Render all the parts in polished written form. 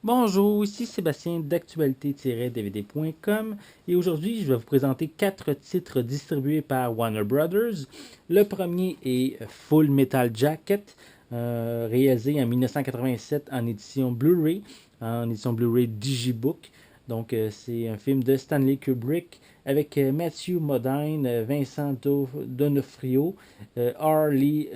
Bonjour, ici Sébastien d'actualité-dvd.com et aujourd'hui je vais vous présenter 4 titres distribués par Warner Brothers. Le premier est Full Metal Jacket, réalisé en 1987 en édition Blu-ray Digibook. Donc c'est un film de Stanley Kubrick avec Matthew Modine, Vincent D'Onofrio, Harley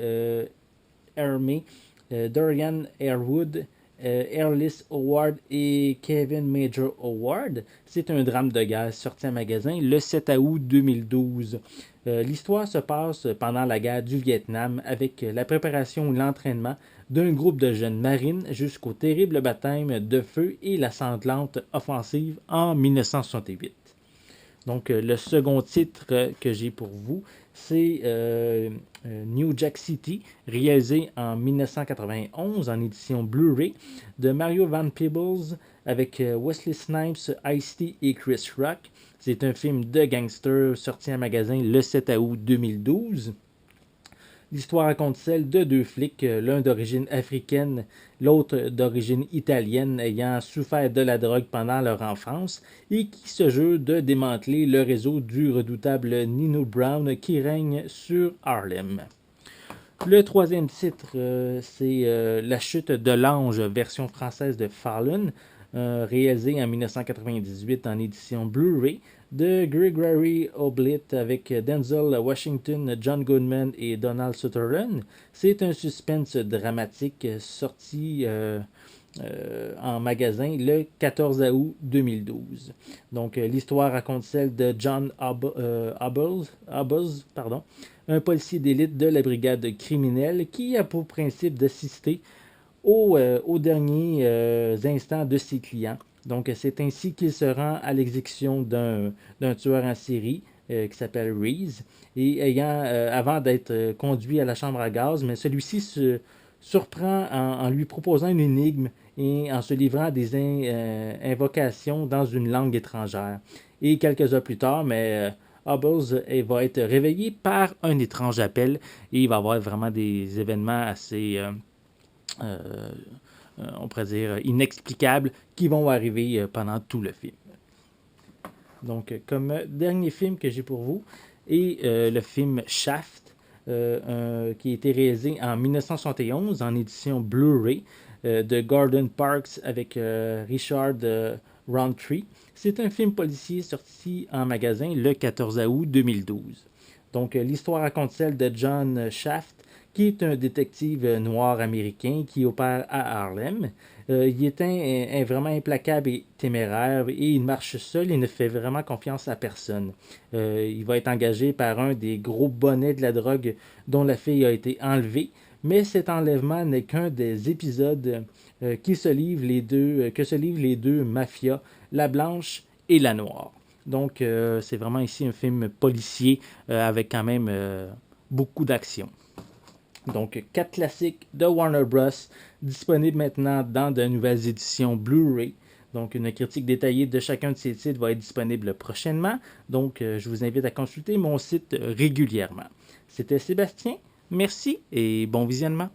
Hermé, Dorian Harewood, Erlis Howard et Kevin Major Howard. C'est un drame de guerre sorti en magasin le 7 août 2012. L'histoire se passe pendant la guerre du Vietnam avec la préparation et l'entraînement d'un groupe de jeunes marines jusqu'au terrible baptême de feu et la sanglante offensive en 1968. Donc, le second titre que j'ai pour vous, c'est New Jack City, réalisé en 1991 en édition Blu-ray de Mario Van Peebles avec Wesley Snipes, Ice-T et Chris Rock. C'est un film de gangster sorti en magasin le 7 août 2012. L'histoire raconte celle de deux flics, l'un d'origine africaine, l'autre d'origine italienne, ayant souffert de la drogue pendant leur enfance et qui se jurent de démanteler le réseau du redoutable Nino Brown qui règne sur Harlem. Le troisième titre, c'est La chute de l'ange, version française de Fallon, réalisé en 1998 en édition Blu-ray de Gregory Oblitt avec Denzel Washington, John Goodman et Donald Sutherland. C'est un suspense dramatique sorti en magasin le 14 août 2012. Donc, l'histoire raconte celle de John Hobbs, un policier d'élite de la brigade criminelle qui a pour principe d'assister aux derniers instants de ses clients. Donc, c'est ainsi qu'il se rend à l'exécution d'un tueur en série qui s'appelle Reese, et avant d'être conduit à la chambre à gaz, mais celui-ci se surprend en lui proposant une énigme et en se livrant à des invocations dans une langue étrangère. Et quelques heures plus tard, Hubbles va être réveillé par un étrange appel et il va y avoir vraiment des événements assez on pourrait dire, inexplicables qui vont arriver pendant tout le film. Donc, comme dernier film que j'ai pour vous est le film Shaft, qui a été réalisé en 1971 en édition Blu-ray de Gordon Parks avec Richard Roundtree. C'est un film policier sorti en magasin le 14 août 2012. Donc, l'histoire raconte celle de John Shaft, qui est un détective noir américain qui opère à Harlem. Il est vraiment implacable et téméraire et il marche seul et ne fait vraiment confiance à personne. Il va être engagé par un des gros bonnets de la drogue dont la fille a été enlevée, mais cet enlèvement n'est qu'un des épisodes que se livrent les deux mafias, la blanche et la noire. Donc, c'est vraiment ici un film policier avec quand même beaucoup d'action. Donc, 4 classiques de Warner Bros. Disponibles maintenant dans de nouvelles éditions Blu-ray. Donc, une critique détaillée de chacun de ces titres va être disponible prochainement. Donc, je vous invite à consulter mon site régulièrement. C'était Sébastien. Merci et bon visionnement.